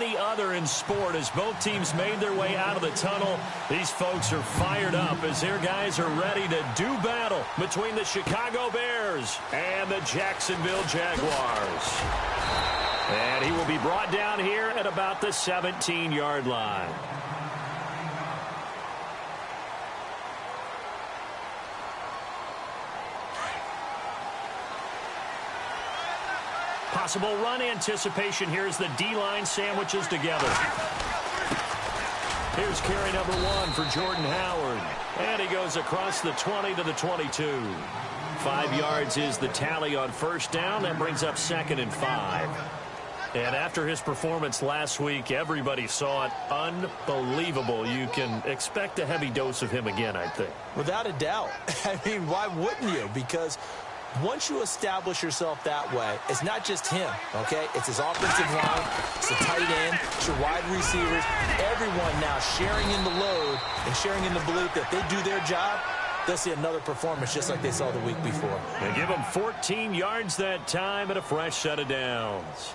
any other in sport. As both teams made their way out of the tunnel, these folks are fired up as their guys are ready to do battle between the Chicago Bears and the Jacksonville Jaguars. And he will be brought down here at about the 17-yard line. Possible run anticipation here as the D-line sandwiches together. Here's carry number 1 for Jordan Howard. And he goes across the 20 to the 22. 5 yards is the tally on first down. That brings up 2nd and 5. And after his performance last week, everybody saw it. Unbelievable. You can expect a heavy dose of him again, I think. Without a doubt. I mean, why wouldn't you? Because once you establish yourself that way, it's not just him, okay? It's his offensive line, it's the tight end, it's your wide receivers, everyone now sharing in the load and sharing in the belief that they do their job, they'll see another performance just like they saw the week before. They give him 14 yards that time and a fresh set of downs.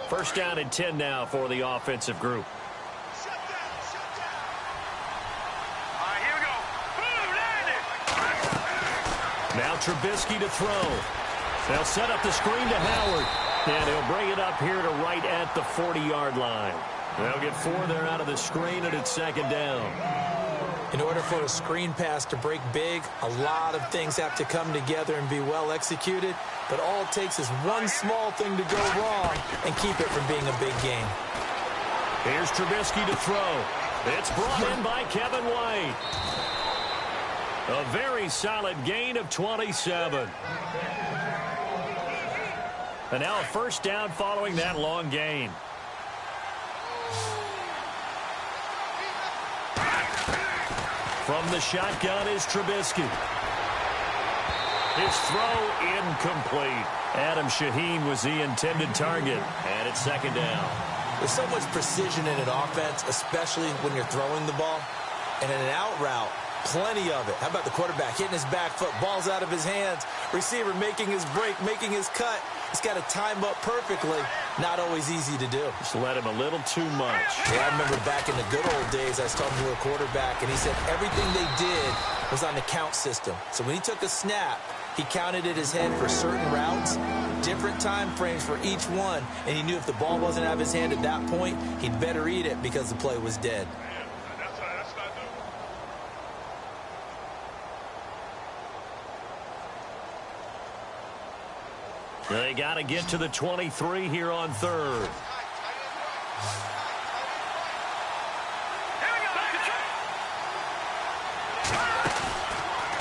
First down and 10 now for the offensive group. Now Trubisky to throw. They'll set up the screen to Howard. And he'll bring it up here to right at the 40-yard line. They'll get 4 there out of the screen, and it's 2nd down. In order for a screen pass to break big, a lot of things have to come together and be well executed. But all it takes is one small thing to go wrong and keep it from being a big game. Here's Trubisky to throw. It's brought in by Kevin White. A very solid gain of 27. And now a first down following that long gain. From the shotgun is Trubisky. His throw incomplete. Adam Shaheen was the intended target. And it's 2nd down. There's so much precision in an offense, especially when you're throwing the ball. And in an out route, plenty of it. How about the quarterback hitting his back foot, ball's out of his hands, receiver making his break, making his cut. He's got to time up perfectly. Not always easy to do. Just let him a little too much. Yeah, I remember back in the good old days, I was talking to a quarterback, and he said everything they did was on the count system. So when he took a snap, he counted in his head for certain routes, different time frames for each one, and he knew if the ball wasn't out of his hand at that point, he'd better eat it because the play was dead. They got to get to the 23 here on 3rd.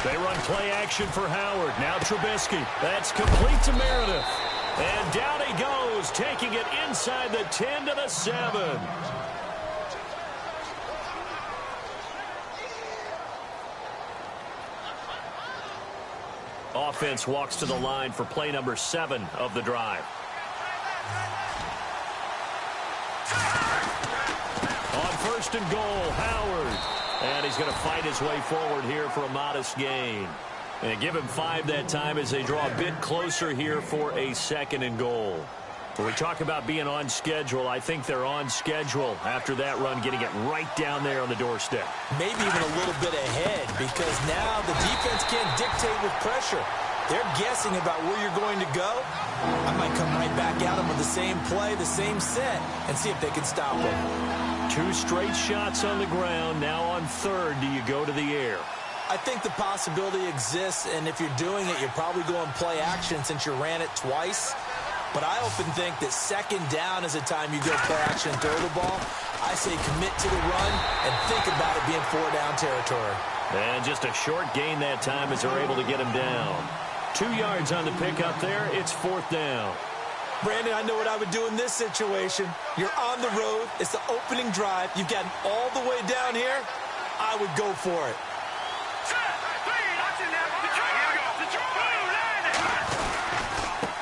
They run play action for Howard. Now Trubisky. That's complete to Meredith. And down he goes, taking it inside the 10 to the 7. Offense walks to the line for play number 7 of the drive. On 1st and goal, Howard. And he's going to fight his way forward here for a modest gain. And give him 5 that time as they draw a bit closer here for a 2nd and goal. When we talk about being on schedule, I think they're on schedule after that run, getting it right down there on the doorstep. Maybe even a little bit ahead, because now the defense can't dictate with pressure. They're guessing about where you're going to go. I might come right back at them with the same play, the same set, and see if they can stop them. 2 straight shots on the ground. Now on 3rd, do you go to the air? I think the possibility exists, and if you're doing it, you're probably going play action since you ran it twice. But I often think that 2nd down is a time you go play action and throw the ball. I say commit to the run and think about it being 4-down territory. And just a short gain that time as they're able to get him down. 2 yards on the pickup there. It's 4th down. Brandon, I know what I would do in this situation. You're on the road. It's the opening drive. You've gotten all the way down here. I would go for it.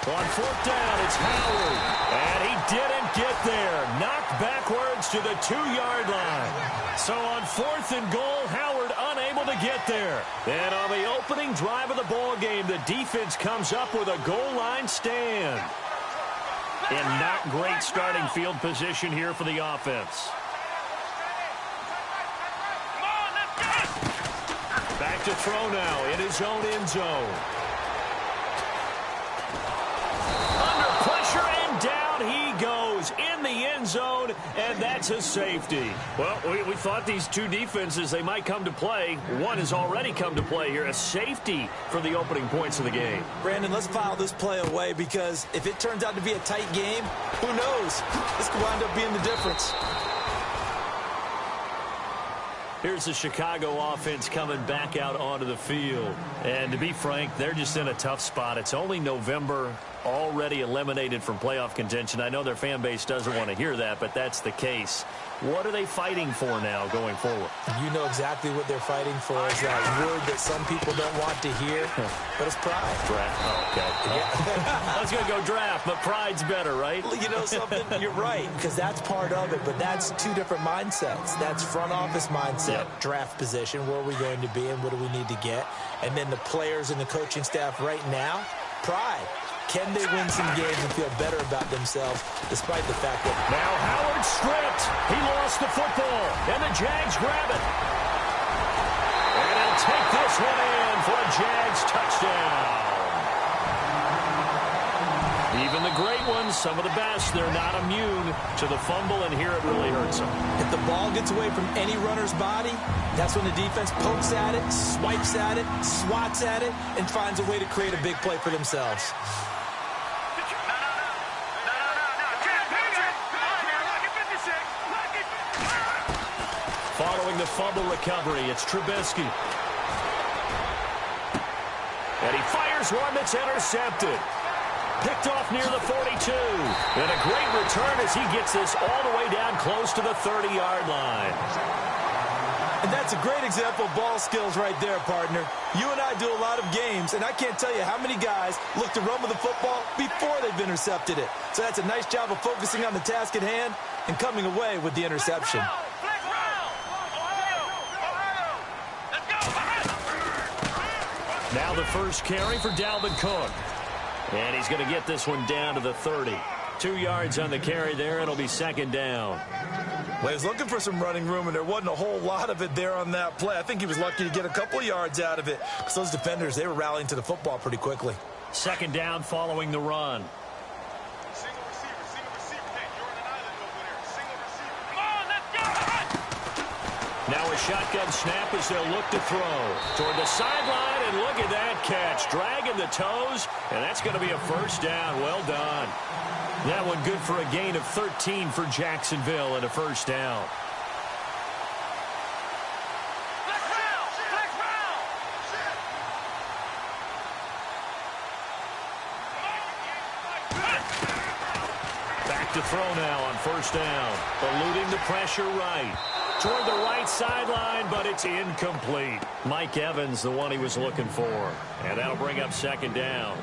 On 4th down, it's Howard. And he didn't get there. Knocked backwards to the 2-yard line. So on 4th and goal, Howard unable to get there. And on the opening drive of the ball game, the defense comes up with a goal line stand. And not great starting field position here for the offense. Back to throw now in his own end zone. Under pressure, and down he goes in the end zone, and that's a safety. Well, we thought these two defenses, they might come to play. One has already come to play here, a safety for the opening points of the game. Brandon, let's file this play away, because if it turns out to be a tight game, who knows? This could wind up being the difference. Here's the Chicago offense coming back out onto the field. And to be frank, they're just in a tough spot. It's only November, already eliminated from playoff contention. I know their fan base doesn't want to hear that, but that's the case. What are they fighting for now going forward? You know exactly what they're fighting for. Is that word that some people don't want to hear, but it's pride. Draft. Oh, okay. I was going to go draft, but pride's better, right? You know something? You're right, because that's part of it, but that's two different mindsets. That's front office mindset, draft position, where are we going to be and what do we need to get? And then the players and the coaching staff right now, pride. Can they win some games and feel better about themselves despite the fact that... Now Howard stripped. He lost the football, and the Jags grab it. And he'll take this one in for a Jags touchdown. Even the great ones, some of the best, they're not immune to the fumble, and here it really hurts them. If the ball gets away from any runner's body, that's when the defense pokes at it, swipes at it, swats at it, and finds a way to create a big play for themselves. Following the fumble recovery, it's Trubisky. And he fires one that's intercepted. Picked off near the 42. And a great return as he gets this all the way down close to the 30-yard line. And that's a great example of ball skills right there, partner. You and I do a lot of games, and I can't tell you how many guys look to run with the football before they've intercepted it. So that's a nice job of focusing on the task at hand and coming away with the interception. Now the first carry for Dalvin Cook. And he's going to get this one down to the 30. 2 yards on the carry there. It'll be second down. Well, he was looking for some running room, and there wasn't a whole lot of it there on that play. I think he was lucky to get a couple yards out of it, because those defenders, they were rallying to the football pretty quickly. Second down following the run. Now a shotgun snap as they'll look to throw. Toward the sideline, and look at that catch. Dragging the toes, and that's going to be a first down. Well done. That one good for a gain of 13 for Jacksonville and a first down. Back to throw now on first down. Eluding the pressure right. Toward the right sideline, but it's incomplete. Mike Evans, the one he was looking for. And that'll bring up second down.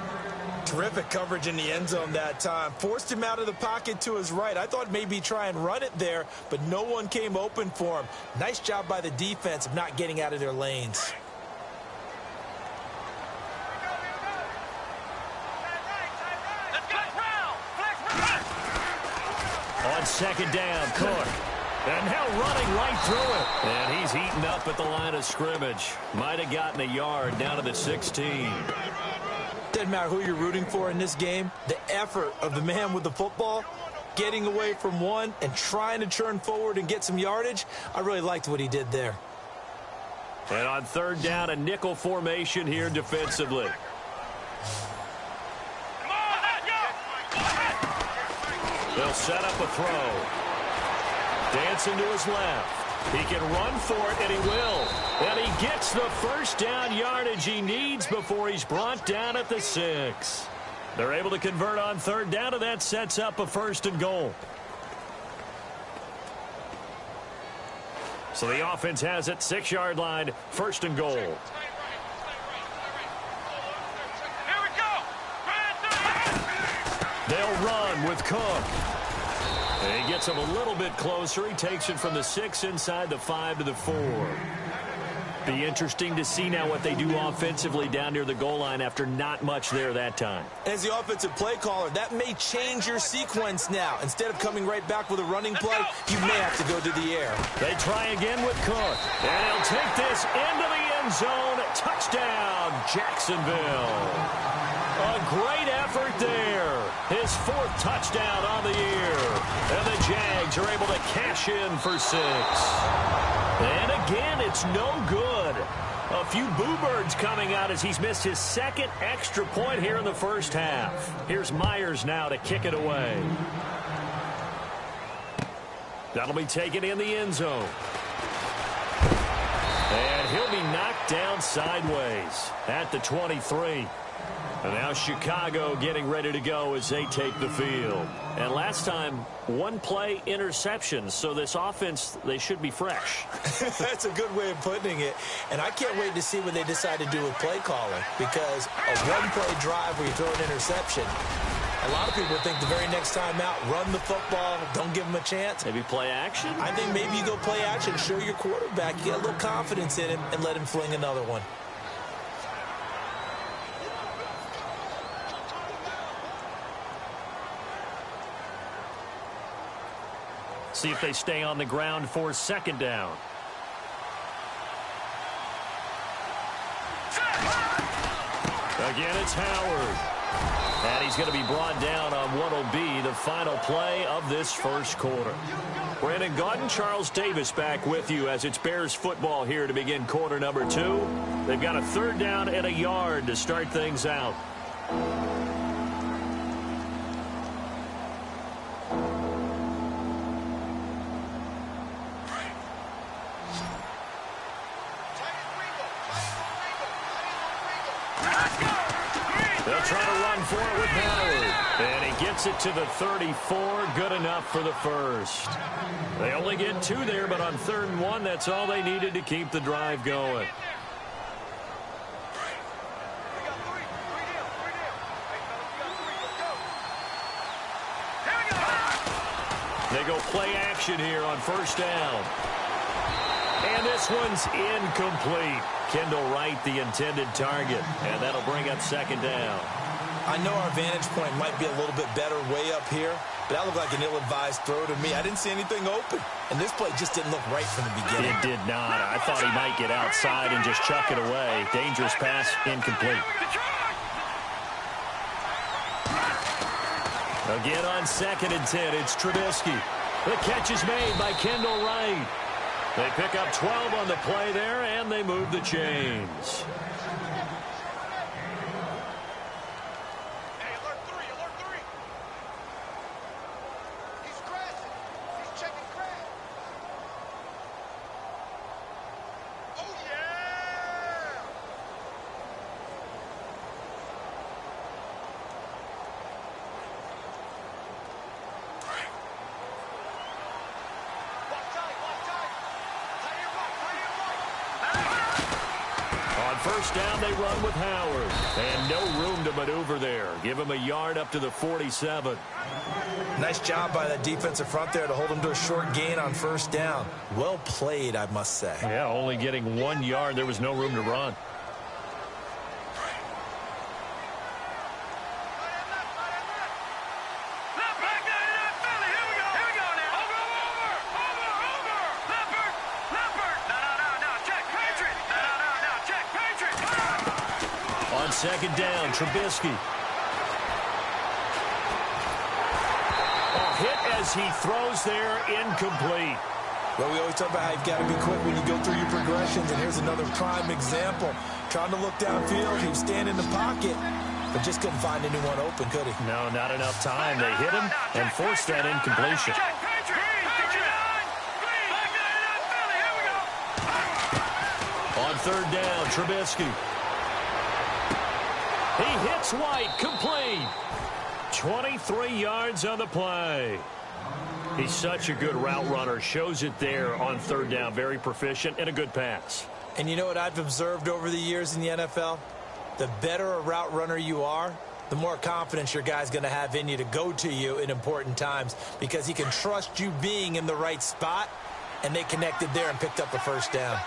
Terrific coverage in the end zone that time. Forced him out of the pocket to his right. I thought maybe try and run it there, but no one came open for him. Nice job by the defense of not getting out of their lanes. On second down, Cook. And now running right through it. And he's eaten up at the line of scrimmage. Might have gotten a yard down to the 16. Doesn't matter who you're rooting for in this game. The effort of the man with the football, getting away from one and trying to turn forward and get some yardage, I really liked what he did there. And on third down, a nickel formation here defensively. They'll set up a throw. Dancing to his left. He can run for it, and he will. And he gets the first down yardage he needs before he's brought down at the 6. They're able to convert on third down, and that sets up a first and goal. So the offense has it, 6-yard line, first and goal. They'll run with Cook. And he gets him a little bit closer. He takes it from the 6 inside the 5 to the 4. Be interesting to see now what they do offensively down near the goal line after not much there that time. As the offensive play caller, that may change your sequence now. Instead of coming right back with a running play, you may have to go to the air. They try again with Cook. And he'll take this into the end zone. Touchdown, Jacksonville. A great effort there. His 4th touchdown on the year. And the Jags are able to cash in for 6. And again, it's no good. A few boo birds coming out as he's missed his 2nd extra point here in the first half. Here's Myers now to kick it away. That'll be taken in the end zone. And he'll be knocked down sideways at the 23. And now Chicago getting ready to go as they take the field. And last time, 1 play interception. So this offense, they should be fresh. That's a good way of putting it. And I can't wait to see what they decide to do with play calling. Because a 1-play drive where you throw an interception, a lot of people think the very next time out, run the football, don't give him a chance. Maybe play action? I think maybe you go play action, show your quarterback, get a little confidence in him, and let him fling another one. See if they stay on the ground for 2nd down. Again, it's Howard. And he's going to be brought down on what will be the final play of this first quarter. Brandon Gaudin, Charles Davis back with you as it's Bears football here to begin quarter number 2. They've got a 3rd down and a yard to start things out. They'll try to run for it with Howard. And he gets it to the 34. Good enough for the first. They only get 2 there, but on 3rd and 1, that's all they needed to keep the drive going. They go play action here on 1st down. And this one's incomplete. Kendall Wright, the intended target. And that'll bring up 2nd down. I know our vantage point might be a little bit better way up here, but that looked like an ill-advised throw to me. I didn't see anything open. And this play just didn't look right from the beginning. It did not. I thought he might get outside and just chuck it away. Dangerous pass, incomplete. Again on 2nd and 10, it's Trubisky. The catch is made by Kendall Wright. They pick up 12 on the play there, and they move the chains. Hey, alert 3, alert 3. He's crashing. He's checking crash. Oh, yeah. On 1st down, they run with Howard. And no room to maneuver there. Give him a yard up to the 47. Nice job by that defensive front there to hold him to a short gain on 1st down. Well played, I must say. Yeah, only getting 1 yard. There was no room to run. On 2nd down, Trubisky. A hit as he throws there, incomplete. Well, we always talk about how you've got to be quick when you go through your progressions, and here's another prime example. Trying to look downfield, he was standing in the pocket, but just couldn't find anyone open, could he? No, not enough time. They hit him and forced that incompletion. On 3rd down, Trubisky. He hits White, complete. 23 yards on the play. He's such a good route runner. Shows it there on 3rd down. Very proficient and a good pass. And you know what I've observed over the years in the NFL? The better a route runner you are, the more confidence your guy's going to have in you to go to you in important times because he can trust you being in the right spot, and they connected there and picked up a 1st down.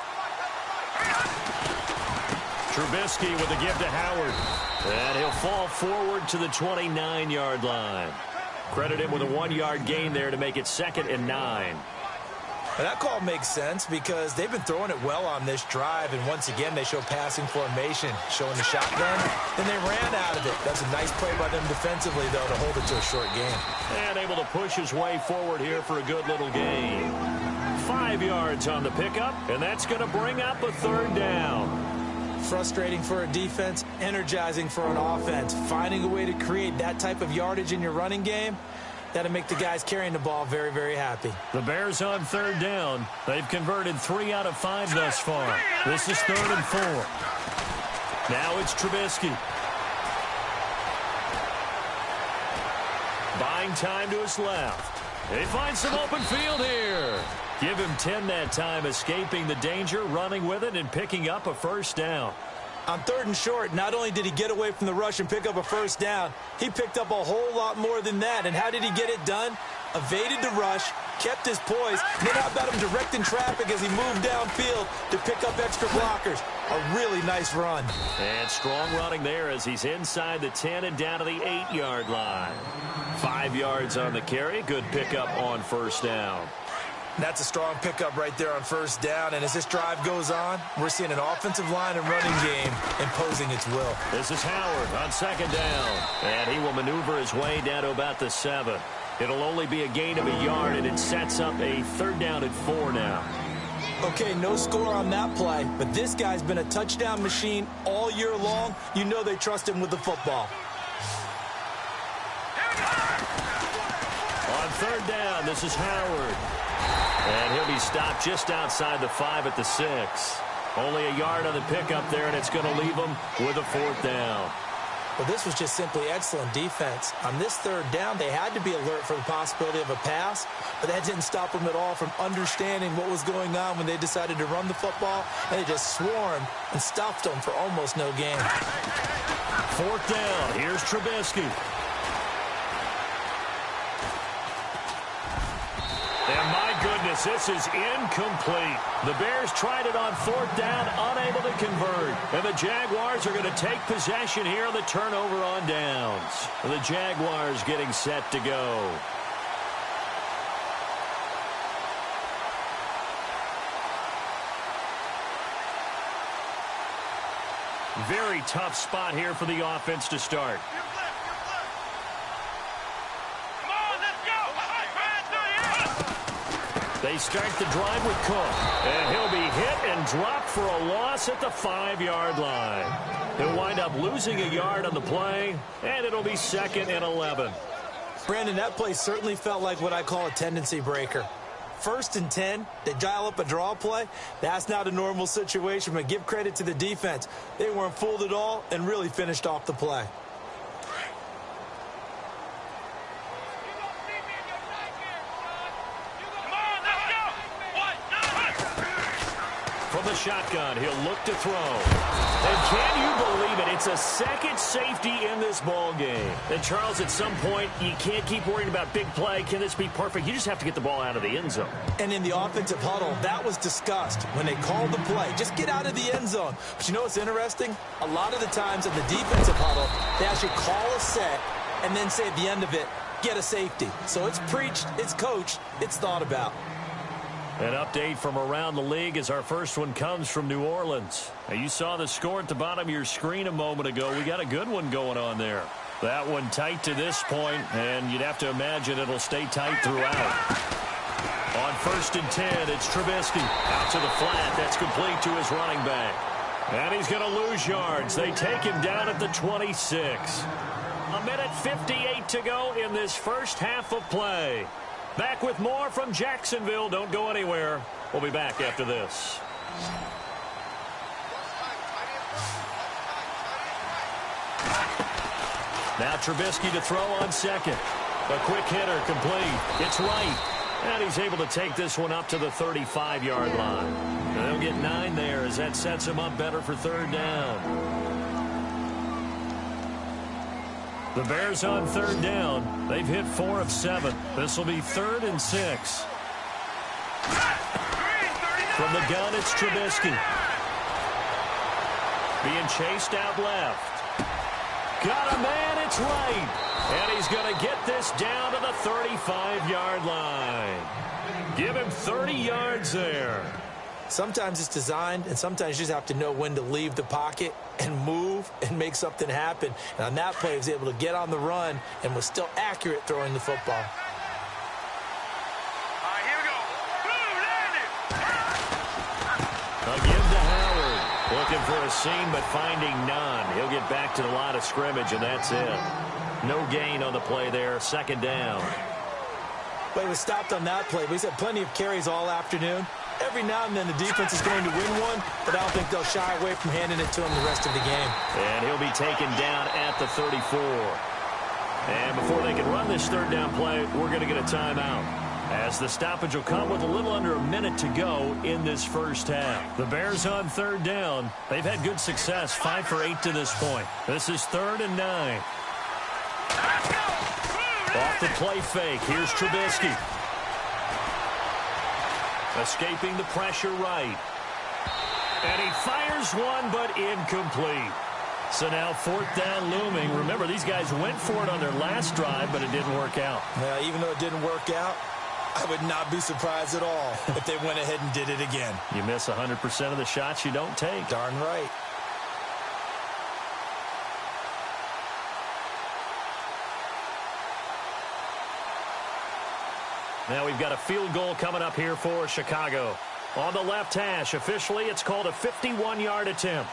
Trubisky with a give to Howard. And he'll fall forward to the 29-yard line. Credit him with a 1-yard gain there to make it 2nd and 9. And that call makes sense because they've been throwing it well on this drive, and once again they show passing formation, showing the shotgun, and they ran out of it. That's a nice play by them defensively, though, to hold it to a short game. And able to push his way forward here for a good little gain. 5 yards on the pickup, and that's going to bring up a 3rd down. Frustrating for a defense, energizing for an offense. Finding a way to create that type of yardage in your running game, that'll make the guys carrying the ball very, very happy. The Bears on 3rd down. They've converted 3 out of 5 thus far. This is 3rd and 4. Now it's Trubisky. Buying time to his left. He finds some open field here. Give him 10 that time, escaping the danger, running with it, and picking up a 1st down. On 3rd and short, not only did he get away from the rush and pick up a 1st down, he picked up a whole lot more than that. And how did he get it done? Evaded the rush, kept his poise, then how about him directing traffic as he moved downfield to pick up extra blockers? A really nice run. And strong running there as he's inside the 10 and down to the 8-yard line. 5 yards on the carry. Good pickup on 1st down. That's a strong pickup right there on 1st down. And as this drive goes on, we're seeing an offensive line and running game imposing its will. This is Howard on 2nd down. And he will maneuver his way down to about the 7. It'll only be a gain of a yard, and it sets up a 3rd down and 4 now. Okay, no score on that play, but this guy's been a touchdown machine all year long. You know they trust him with the football. On 3rd down, this is Howard. And he'll be stopped just outside the 5 at the 6. Only a yard on the pickup there, and it's going to leave him with a 4th down. Well, this was just simply excellent defense. On this 3rd down, they had to be alert for the possibility of a pass, but that didn't stop them at all from understanding what was going on when they decided to run the football, and they just swarmed and stopped them for almost no gain. 4th down. Here's Trubisky. And my goodness, this is incomplete. The Bears tried it on 4th down, unable to convert. And the Jaguars are going to take possession here on the turnover on downs. And the Jaguars getting set to go. Very tough spot here for the offense to start. They start the drive with Cook, and he'll be hit and dropped for a loss at the 5-yard line. He'll wind up losing a yard on the play, and it'll be 2nd and 11. Brandon, that play certainly felt like what I call a tendency breaker. 1st and 10, they dial up a draw play. That's not a normal situation, but give credit to the defense. They weren't fooled at all and really finished off the play. From the shotgun, he'll look to throw. And can you believe it? It's a 2nd safety in this ball game. And Charles, at some point, you can't keep worrying about big play. Can this be perfect? You just have to get the ball out of the end zone. And in the offensive huddle, that was discussed when they called the play. Just get out of the end zone. But you know what's interesting? A lot of the times in the defensive huddle, they actually call a set and then say at the end of it, get a safety. So it's preached, it's coached, it's thought about. An update from around the league as our first one comes from New Orleans. Now, you saw the score at the bottom of your screen a moment ago. We got a good one going on there. That one tight to this point, and you'd have to imagine it'll stay tight throughout. On 1st and 10, it's Trubisky. Out to the flat. That's complete to his running back. And he's going to lose yards. They take him down at the 26. A minute 58 to go in this first half of play. Back with more from Jacksonville. Don't go anywhere. We'll be back after this. Now Trubisky to throw on 2nd. A quick hitter complete. It's right. And he's able to take this one up to the 35-yard line. And they'll get 9 there as that sets him up better for 3rd down. The Bears on 3rd down. They've hit 4 of 7. This will be 3rd and 6. From the gun, it's Trubisky. being chased out left. Got a man, it's right. And he's going to get this down to the 35-yard line. Give him 30 yards there. Sometimes it's designed, and sometimes you just have to know when to leave the pocket and move and make something happen. And on that play, he was able to get on the run and was still accurate throwing the football. All right, here we go. Boom, landed. A give to Howard. Looking for a seam, but finding none. He'll get back to the line of scrimmage, and that's it. No gain on the play there. Second down. But he was stopped on that play. But he's had plenty of carries all afternoon. Every now and then the defense is going to win one, but I don't think they'll shy away from handing it to him the rest of the game. And he'll be taken down at the 34. And before they can run this third down play, we're going to get a timeout, as the stoppage will come with a little under a minute to go in this first half. The Bears on third down. They've had good success, 5 for 8 to this point. This is 3rd and 9. Off the play fake. Here's Trubisky. Escaping the pressure right. And he fires one, but incomplete. So now 4th down looming. Remember, these guys went for it on their last drive, but it didn't work out. Even though it didn't work out, I would not be surprised at all if they went ahead and did it again. You miss 100% of the shots you don't take. Darn right. Now we've got a field goal coming up here for Chicago. On the left hash, officially it's called a 51-yard attempt.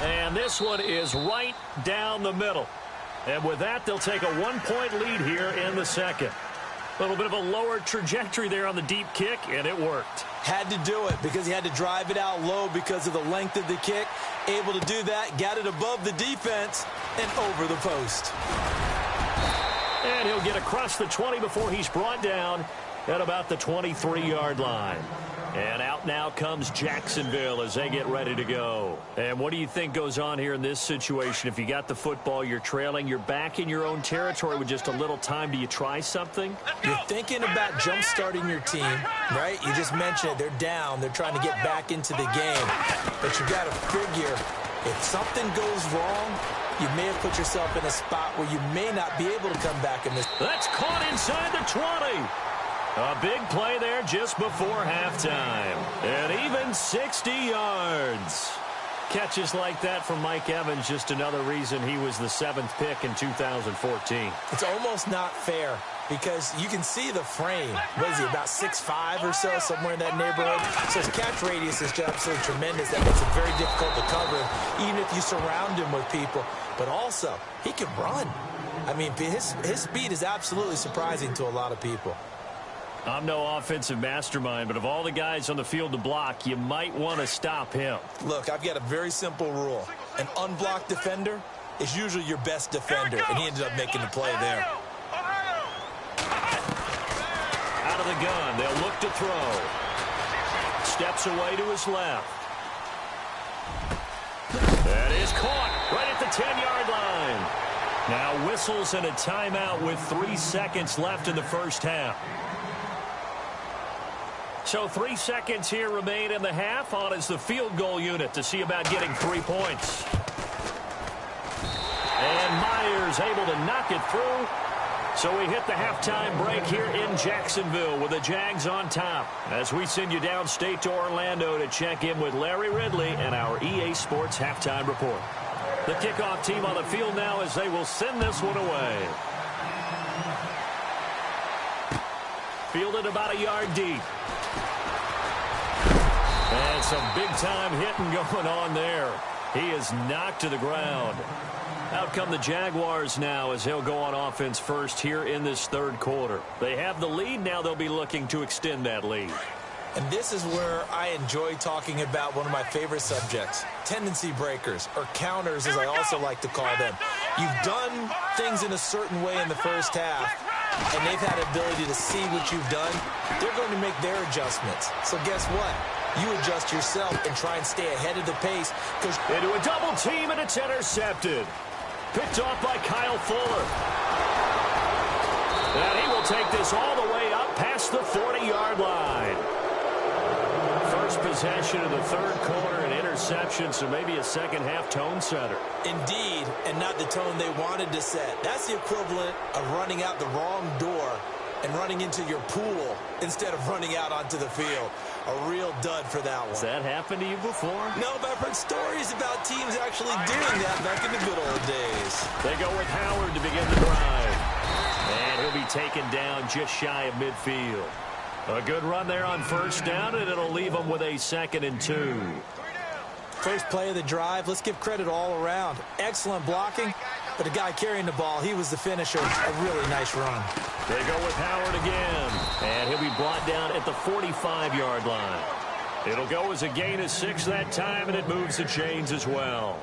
And this one is right down the middle. And with that, they'll take a 1-point lead here in the second. A little bit of a lower trajectory there on the deep kick, and it worked. Had to do it because he had to drive it out low because of the length of the kick. Able to do that, got it above the defense, and over the post. And he'll get across the 20 before he's brought down at about the 23-yard line. And out now comes Jacksonville as they get ready to go. And what do you think goes on here in this situation? If you got the football, you're trailing, you're back in your own territory with just a little time. Do you try something? You're thinking about jump-starting your team, right? You just mentioned it. They're down. They're trying to get back into the game. But you got to figure, if something goes wrong, you may have put yourself in a spot where you may not be able to come back in this. That's caught inside the 20. A big play there just before halftime. And even 60 yards. Catches like that from Mike Evans, just another reason he was the 7th pick in 2014. It's almost not fair because you can see the frame. What is he, about 6'5" or so, somewhere in that neighborhood? So his catch radius is just absolutely tremendous. That makes it very difficult to cover, even if you surround him with people. But also, he can run. I mean, his speed is absolutely surprising to a lot of people. I'm no offensive mastermind, but of all the guys on the field to block, you might want to stop him. Look, I've got a very simple rule. An unblocked defender is usually your best defender, and he ended up making the play there. Out of the gun, they'll look to throw. Steps away to his left. That is caught right at the 10-yard line. Now whistles and a timeout with 3 seconds left in the first half. So 3 seconds here remain in the half. On is the field goal unit to see about getting 3 points. And Myers able to knock it through. So we hit the halftime break here in Jacksonville with the Jags on top, as we send you downstate to Orlando to check in with Larry Ridley and our EA Sports halftime report. The kickoff team on the field now as they will send this one away. Fielded about a yard deep. And some big-time hitting going on there. He is knocked to the ground. Out come the Jaguars now as they'll go on offense first here in this third quarter. They have the lead. Now they'll be looking to extend that lead. And this is where I enjoy talking about one of my favorite subjects, tendency breakers, or counters as I also like to call them. You've done things in a certain way in the first half, and they've had the ability to see what you've done. They're going to make their adjustments. So guess what? You adjust yourself and try and stay ahead of the pace. Into a double team, and it's intercepted. Picked off by Kyle Fuller. And he will take this all the way up past the 40-yard line. first possession of the third quarter, an interception, so maybe a second-half tone setter. Indeed, and not the tone they wanted to set. That's the equivalent of running out the wrong door and running into your pool instead of running out onto the field. A real dud for that one. Has that happened to you before? No, but I've heard stories about teams actually doing that back in the good old days. They go with Howard to begin the drive. And he'll be taken down just shy of midfield. A good run there on first down, and it'll leave them with a 2nd and 2. First play of the drive, let's give credit all around. Excellent blocking, but the guy carrying the ball, he was the finisher. A really nice run. They go with Howard again, and he'll be brought down at the 45-yard line. It'll go as a gain of 6 that time, and it moves the chains as well.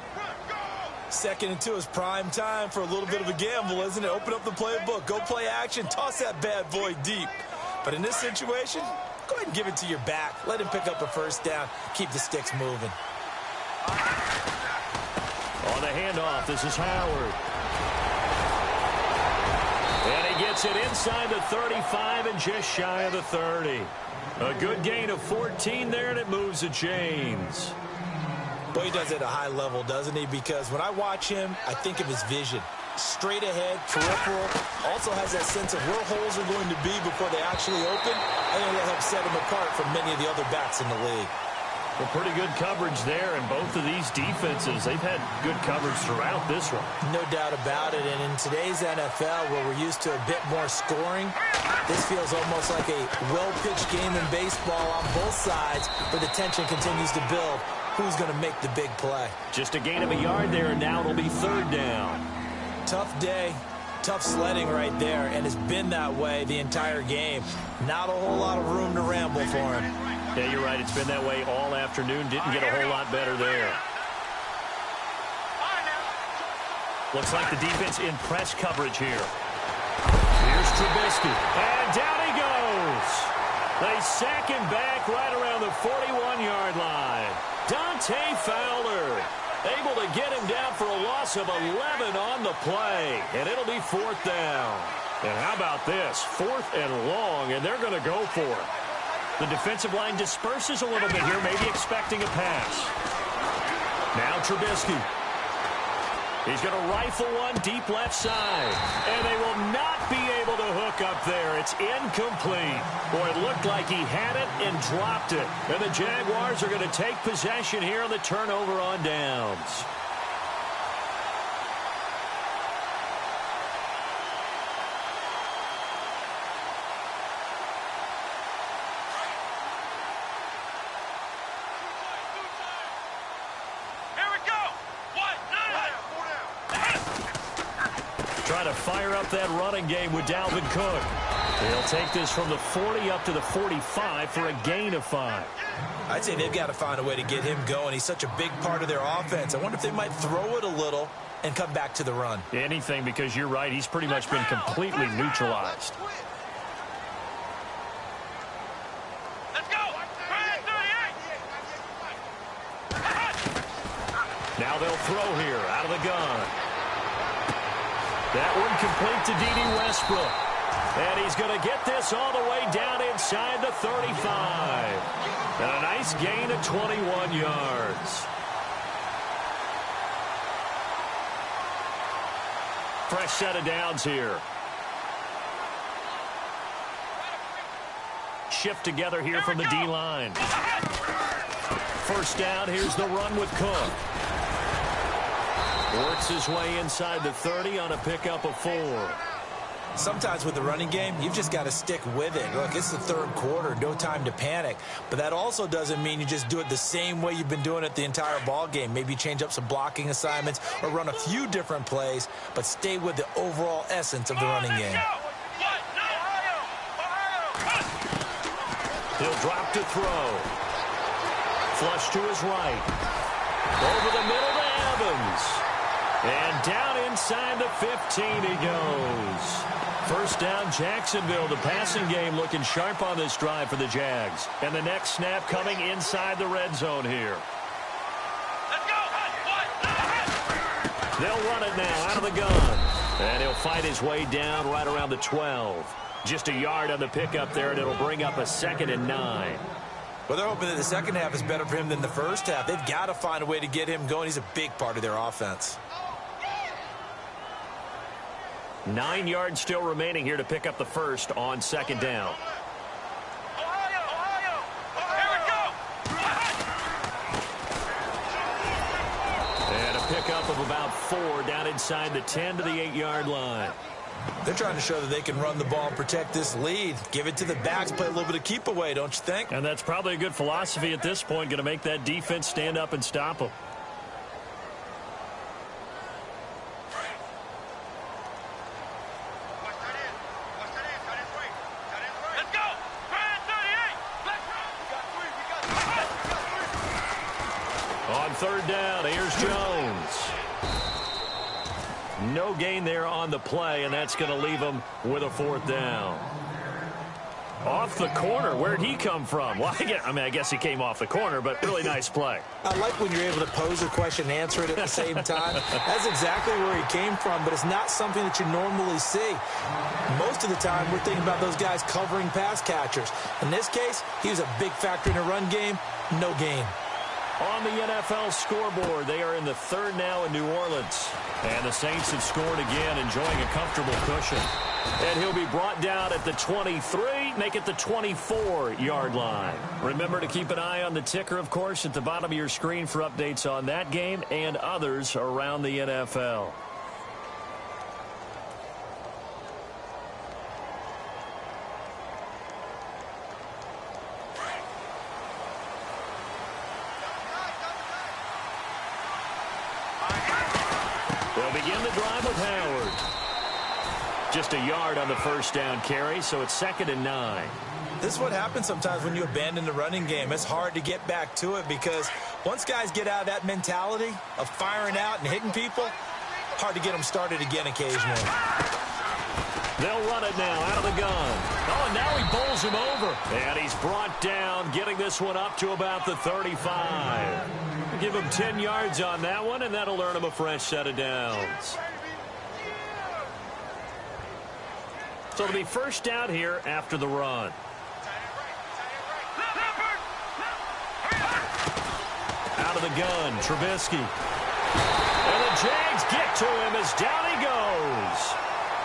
2nd and 2 is prime time for a little bit of a gamble, isn't it? Open up the playbook, go play action, toss that bad boy deep. But in this situation, go ahead and give it to your back. Let him pick up a first down. Keep the sticks moving. On the handoff, this is Howard. And he gets it inside the 35 and just shy of the 30. A good gain of 14 there, and it moves the chains. Boy, he does it at a high level, doesn't he? Because when I watch him, I think of his vision. Straight ahead, peripheral, also has that sense of where holes are going to be before they actually open. I think that helps set him apart from many of the other backs in the league. Well, pretty good coverage there, and both of these defenses, they've had good coverage throughout this one. No doubt about it, and in today's NFL, where we're used to a bit more scoring, this feels almost like a well-pitched game in baseball on both sides, where the tension continues to build. Who's going to make the big play? Just a gain of a yard there, and now it'll be 3rd down. Tough day, tough sledding right there, and it's been that way the entire game. Not a whole lot of room to ramble for him. Yeah, you're right. It's been that way all afternoon. Didn't get a whole lot better there. Looks like the defense in press coverage here. Here's Trubisky, and down he goes. They sack him back right around the 41-yard line. Dante Fowler able to get him down for a loss of 11 on the play, and it'll be 4th down. And how about this? 4th and long, and they're going to go for it. The defensive line disperses a little bit here, maybe expecting a pass. Now Trubisky. He's going to rifle one deep left side, and they will not be able to hook up there. It's incomplete. Boy, it looked like he had it and dropped it. And the Jaguars are going to take possession here on the turnover on downs. Trying to fire up that running game with Dalvin Cook. They'll take this from the 40 up to the 45 for a gain of 5. I'd say they've got to find a way to get him going. He's such a big part of their offense. I wonder if they might throw it a little and come back to the run. Anything, because you're right. He's pretty much been completely neutralized. Let's go. Now they'll throw here out of the gun. That one complete to D.D. Westbrook. And he's going to get this all the way down inside the 35. And a nice gain of 21 yards. Fresh set of downs here. Shift together here from the D-line. First down, here's the run with Cook. Works his way inside the 30 on a pickup of 4. Sometimes with the running game, you've just got to stick with it. Look, it's the 3rd quarter, no time to panic. But that also doesn't mean you just do it the same way you've been doing it the entire ball game. Maybe change up some blocking assignments or run a few different plays, but stay with the overall essence of the running game. He'll drop to throw. Flush to his right. Over the middle to Evans. And down inside the 15 he goes. First down, Jacksonville. The passing game looking sharp on this drive for the Jags. And the next snap coming inside the red zone here. Let's go. They'll run it now out of the gun. And he'll fight his way down right around the 12. Just a yard on the pickup there, and it'll bring up a 2nd and 9. Well, they're hoping that the second half is better for him than the first half. They've got to find a way to get him going. He's a big part of their offense. 9 yards still remaining here to pick up the first on second down. And a pickup of about 4 down inside the 10 to the 8-yard line. They're trying to show that they can run the ball and protect this lead. Give it to the backs, play a little bit of keep away, don't you think? And that's probably a good philosophy at this point, going to make that defense stand up and stop them. On third down, here's Jones. No gain there on the play, and that's going to leave him with a 4th down. Off the corner. Where'd he come from? Well, I guess he came off the corner, but really nice play. I like when you're able to pose a question and answer it at the same time. That's exactly where he came from, but it's not something that you normally see. Most of the time, we're thinking about those guys covering pass catchers. In this case, he was a big factor in the run game. No gain. On the NFL scoreboard, they are in the 3rd now in New Orleans. And the Saints have scored again, enjoying a comfortable cushion. And he'll be brought down at the 23, make it the 24-yard line. Remember to keep an eye on the ticker, of course, at the bottom of your screen for updates on that game and others around the NFL. They'll begin the drive with Howard. Just a yard on the first down carry, so it's 2nd and 9. This is what happens sometimes when you abandon the running game. It's hard to get back to it because once guys get out of that mentality of firing out and hitting people, hard to get them started again occasionally. They'll run it now out of the gun. Oh, and now he bowls him over. And he's brought down, getting this one up to about the 35. Give him 10 yards on that one, and that'll earn him a fresh set of downs. So it'll be first down here after the run. Out of the gun, Trubisky. And the Jags get to him as down he goes.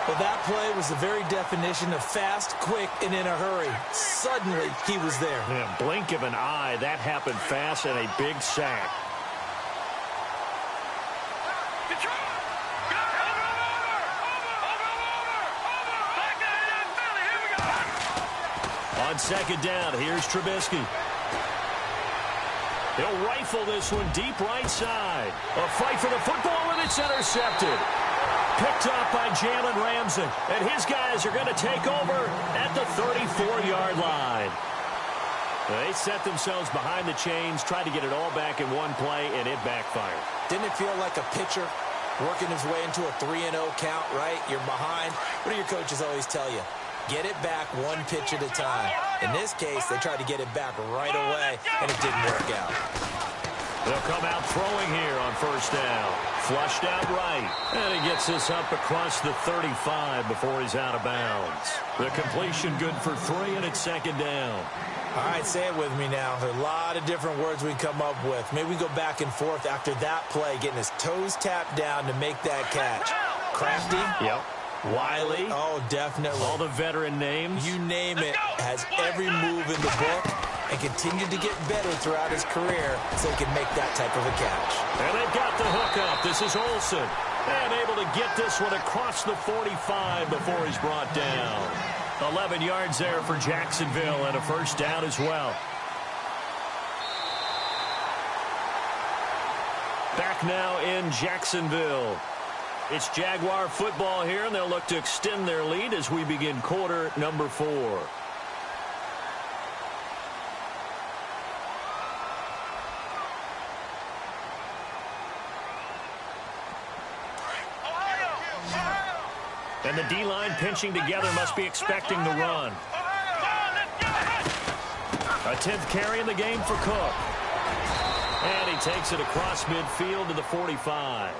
Well, that play was the very definition of fast, quick, and in a hurry. Suddenly, he was there. Yeah, blink of an eye, that happened fast and a big sack. On second down, here's Trubisky. He'll rifle this one deep right side. A fight for the football, and it's intercepted. Picked up by Jalen Ramsey. And his guys are going to take over at the 34-yard line. They set themselves behind the chains, tried to get it all back in one play, and it backfired. Didn't it feel like a pitcher working his way into a 3-0 count, right? You're behind. What do your coaches always tell you? Get it back one pitch at a time. In this case, they tried to get it back right away, and it didn't work out. They'll come out throwing here on first down. Flushed out right. And he gets this up across the 35 before he's out of bounds. The completion good for 3, and it's second down. All right, say it with me now. There are a lot of different words we come up with. Maybe we go back and forth after that play, getting his toes tapped down to make that catch. Crafty? Yep. Wiley? Oh, definitely. All the veteran names. You name it. Has every move in the book and continued to get better throughout his career so he can make that type of a catch. And they've got the hook up. This is Olsen. And able to get this one across the 45 before he's brought down. 11 yards there for Jacksonville and a first down as well. Back now in Jacksonville. It's Jaguar football here, and they'll look to extend their lead as we begin quarter number 4. And the D-line pinching together, must be expecting the run. A 10th carry in the game for Cook. And he takes it across midfield to the 45.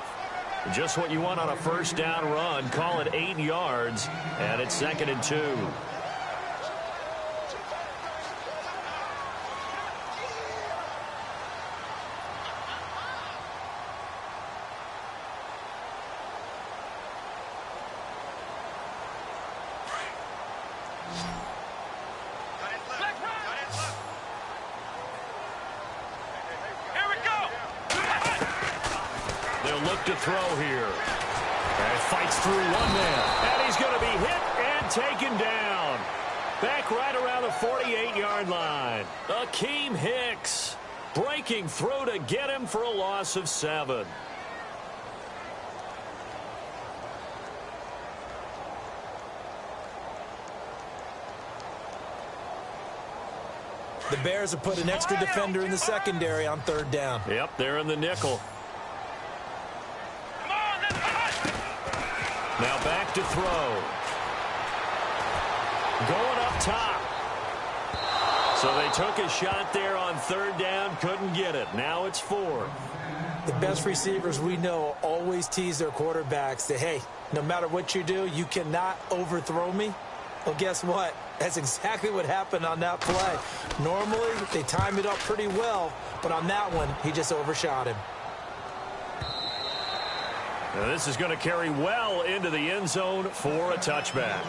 Just what you want on a first down run. Call it 8 yards, and it's 2nd and 2. Here we go. They'll look to throw here. And fights through one man. And he's going to be hit and taken down. Back right around the 48-yard line. Akeem Hicks breaking through to get him for a loss of 7. The Bears have put an extra defender in the secondary on 3rd down. Yep, they're in the nickel. Come on, let's go. Now back to throw. Going up top. So they took a shot there on 3rd down, couldn't get it. Now it's 4th. The best receivers we know always tease their quarterbacks that, hey, no matter what you do, you cannot overthrow me. Well, guess what? That's exactly what happened on that play. Normally, they time it up pretty well, but on that one, he just overshot him. Now this is going to carry well into the end zone for a touchback.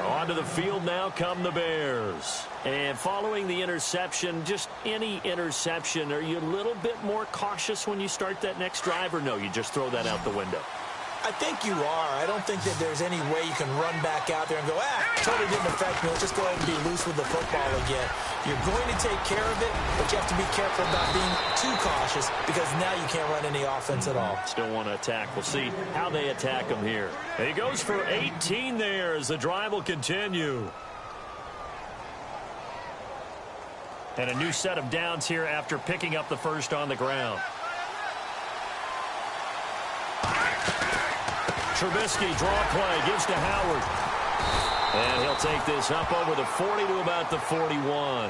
Onto the field now come the Bears. And following the interception, just any interception, are you a little bit more cautious when you start that next drive, or no, you just throw that out the window? I think you are. I don't think that there's any way you can run back out there and go, totally didn't affect me. Let's just go ahead and be loose with the football again. You're going to take care of it, but you have to be careful about being too cautious because now you can't run any offense at all. Still want to attack. We'll see how they attack him here. He goes for 18 there as the drive will continue. And a new set of downs here after picking up the first on the ground. Trubisky, draw play, gives to Howard. And he'll take this up over the 40 to about the 41.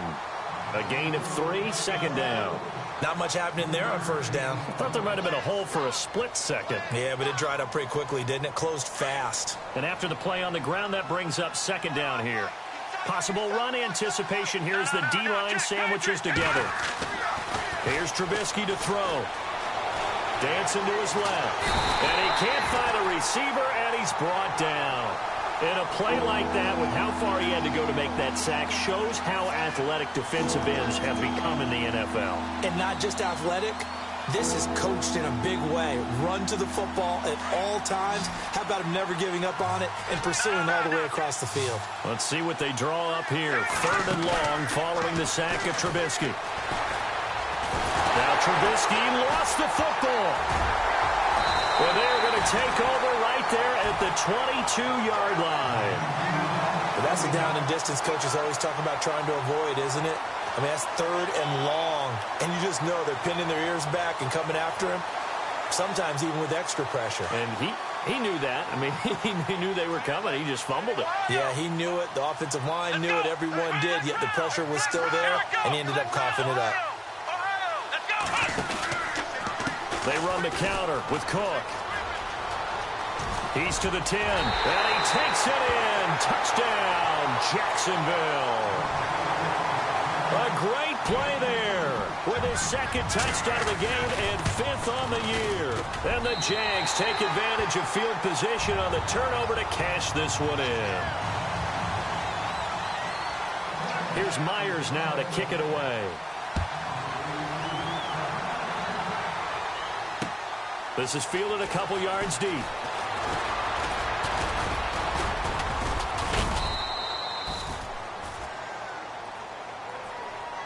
A gain of 3, 2nd down. Not much happening there on 1st down. I thought there might have been a hole for a split second. Yeah, but it dried up pretty quickly, didn't it? Closed fast. And after the play on the ground, that brings up 2nd down here. Possible run anticipation here as the D-line sandwiches together. Here's Trubisky to throw. Dancing to his left. And he can't find a receiver, and he's brought down. In a play like that, with how far he had to go to make that sack, shows how athletic defensive ends have become in the NFL. And not just athletic, this is coached in a big way. Run to the football at all times. How about him never giving up on it and pursuing all the way across the field? Let's see what they draw up here. 3rd and long following the sack of Trubisky. Now Trubisky lost the football. Well, they're going to take over right there at the 22-yard line. Well, that's the down and distance coaches always talk about trying to avoid, isn't it? I mean, that's 3rd and long. And you just know they're pinning their ears back and coming after him, sometimes even with extra pressure. And he knew that. I mean, he knew they were coming. He just fumbled it. Yeah, he knew it. The offensive line knew it. Everyone did, yet the pressure was still there, and he ended up coughing it up. They run the counter with Cook. He's to the 10, and he takes it in. Touchdown, Jacksonville. A great play there with his 2nd touchdown of the game and 5th on the year. And the Jags take advantage of field position on the turnover to cash this one in. Here's Myers now to kick it away. This is fielded a couple yards deep.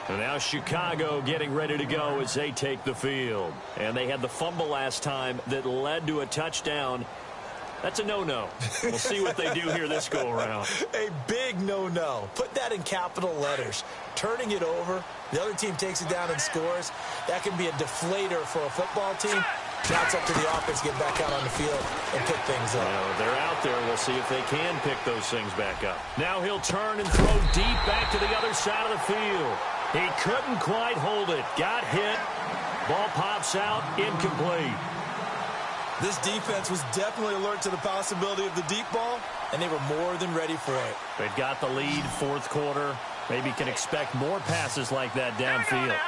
And now Chicago getting ready to go as they take the field. And they had the fumble last time that led to a touchdown. That's a no-no. We'll see what they do here this go-around. A big no-no. Put that in capital letters. Turning it over, the other team takes it down and scores. That can be a deflator for a football team. Now it's up to the offense to get back out on the field and pick things up. Well, they're out there. We'll see if they can pick those things back up. Now he'll turn and throw deep back to the other side of the field. He couldn't quite hold it. Got hit. Ball pops out. Incomplete. This defense was definitely alert to the possibility of the deep ball, and they were more than ready for it. They've got the lead, 4th quarter. Maybe can expect more passes like that downfield.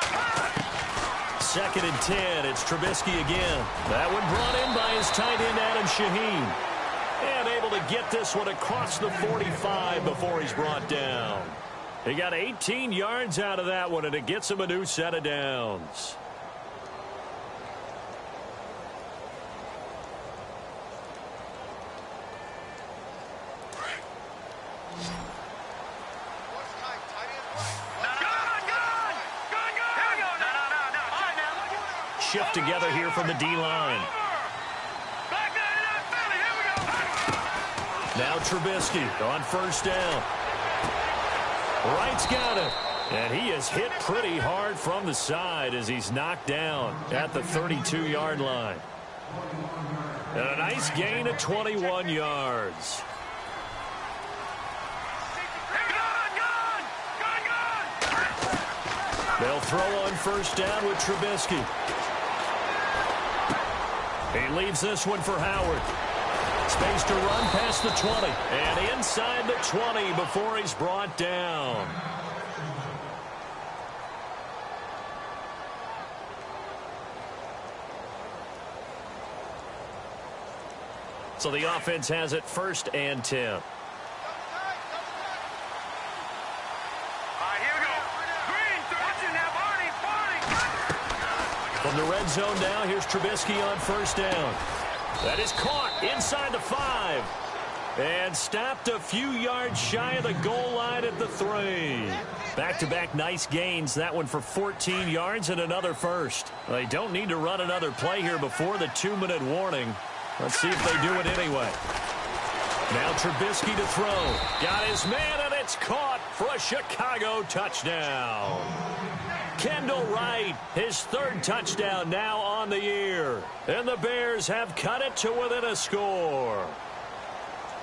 2nd and 10. It's Trubisky again. That one brought in by his tight end, Adam Shaheen. And able able to get this one across the 45 before he's brought down. He got 18 yards out of that one, and it gets him a new set of downs. Shift together here from the D-line. Now Trubisky on first down. Wright's got it. And he is hit pretty hard from the side as he's knocked down at the 32-yard line. And a nice gain of 21 yards. They'll throw on first down with Trubisky. He leaves this one for Howard. Space to run past the 20. And inside the 20 before he's brought down. So the offense has it 1st and 10. From the red zone now, here's Trubisky on first down. That is caught inside the 5. And stopped a few yards shy of the goal line at the 3. Back-to-back nice gains. That one for 14 yards and another first. They don't need to run another play here before the 2-minute warning. Let's see if they do it anyway. Now Trubisky to throw. Got his man, and it's caught for a Chicago touchdown. Kendall Wright, his 3rd touchdown now on the year. And the Bears have cut it to within a score.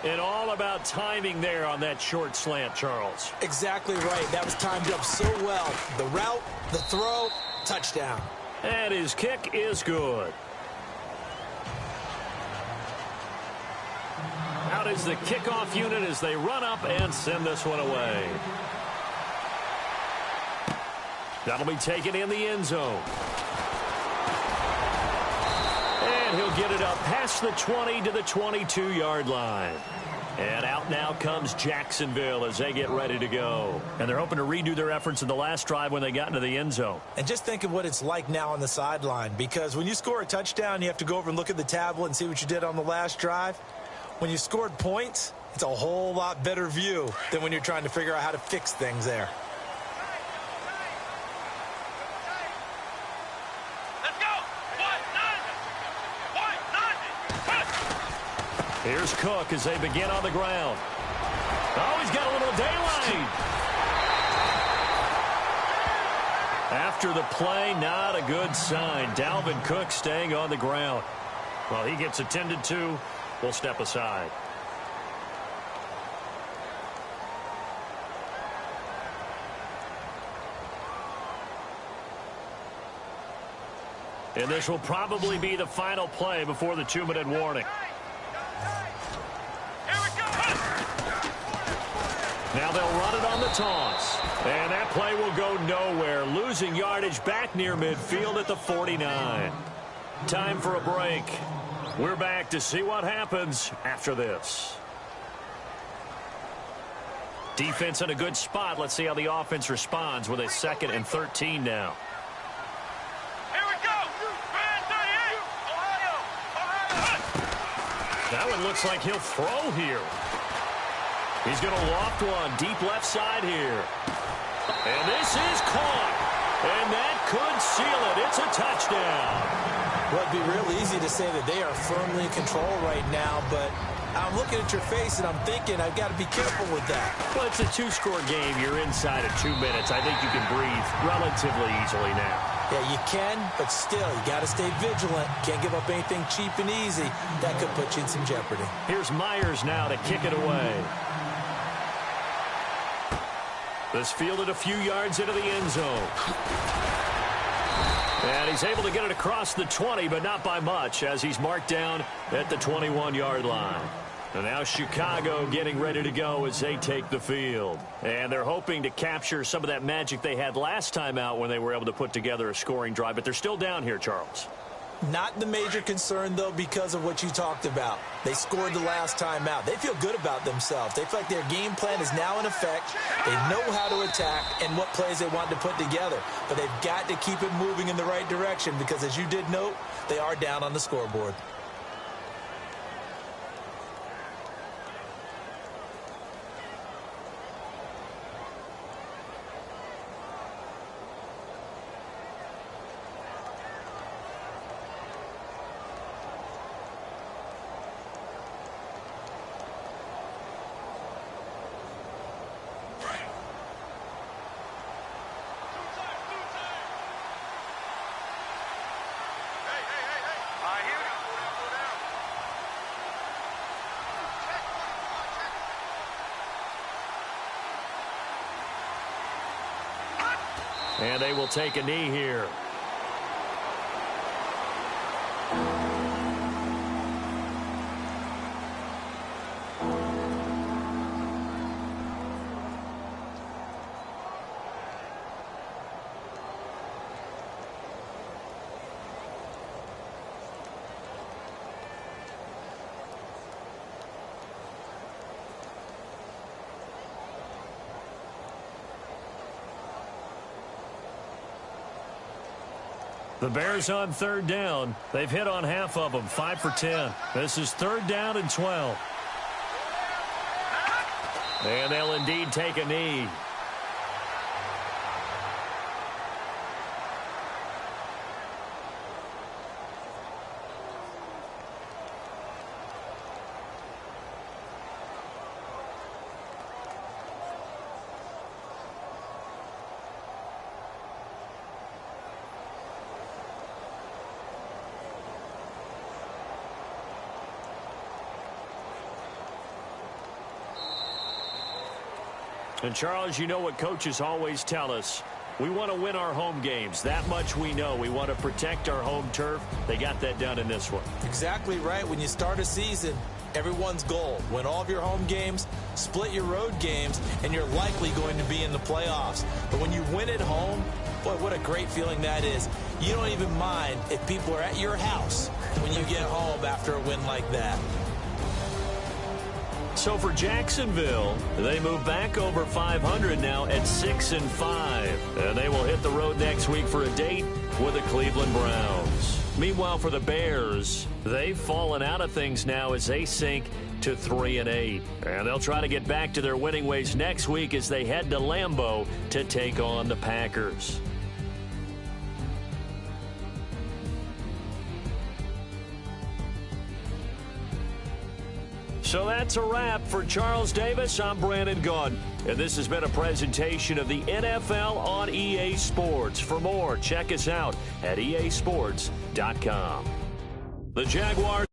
And all about timing there on that short slant, Charles. Exactly right. That was timed up so well. The route, the throw, touchdown. And his kick is good. Out is the kickoff unit as they run up and send this one away. That'll be taken in the end zone. And he'll get it up past the 20 to the 22-yard line. And out now comes Jacksonville as they get ready to go. And they're hoping to redo their efforts in the last drive when they got into the end zone. And just think of what it's like now on the sideline, because when you score a touchdown, you have to go over and look at the tablet and see what you did on the last drive. When you scored points, it's a whole lot better view than when you're trying to figure out how to fix things there. Here's Cook as they begin on the ground. Oh, he's got a little daylight. After the play, not a good sign. Dalvin Cook staying on the ground. Well, he gets attended to. We'll step aside. And this will probably be the final play before the 2-minute warning. Now they'll run it on the toss. And that play will go nowhere. Losing yardage back near midfield at the 49. Time for a break. We're back to see what happens after this. Defense in a good spot. Let's see how the offense responds with a 2nd and 13 now. Here we go. That one looks like he'll throw here. He's going to loft one deep left side here. And this is caught. And that could seal it. It's a touchdown. Well, it'd be real easy to say that they are firmly in control right now, but I'm looking at your face and I'm thinking I've got to be careful with that. Well, it's a 2-score game. You're inside of 2 minutes. I think you can breathe relatively easily now. Yeah, you can, but still, you got to stay vigilant. Can't give up anything cheap and easy. That could put you in some jeopardy. Here's Myers now to kick it away. This fielded a few yards into the end zone. And he's able to get it across the 20, but not by much, as he's marked down at the 21-yard line. And now Chicago getting ready to go as they take the field. And they're hoping to capture some of that magic they had last time out when they were able to put together a scoring drive. But they're still down here, Charles. Not the major concern, though, because of what you talked about. They scored the last time out. They feel good about themselves. They feel like their game plan is now in effect. They know how to attack and what plays they want to put together. But they've got to keep it moving in the right direction because, as you did note, they are down on the scoreboard. And they will take a knee here. The Bears on third down. They've hit on half of them, 5 for 10. This is third down and 12. And they'll indeed take a knee. And, Charles, you know what coaches always tell us. We want to win our home games. That much we know. We want to protect our home turf. They got that done in this one. Exactly right. When you start a season, everyone's goal: win all of your home games, split your road games, and you're likely going to be in the playoffs. But when you win at home, boy, what a great feeling that is. You don't even mind if people are at your house when you get home after a win like that. So for Jacksonville, they move back over 500 now at 6-5. And they will hit the road next week for a date with the Cleveland Browns. Meanwhile, for the Bears, they've fallen out of things now as they sink to 3-8. And they'll try to get back to their winning ways next week as they head to Lambeau to take on the Packers. So that's a wrap. For Charles Davis, I'm Brandon Gaudin. And this has been a presentation of the NFL on EA Sports. For more, check us out at easports.com. The Jaguars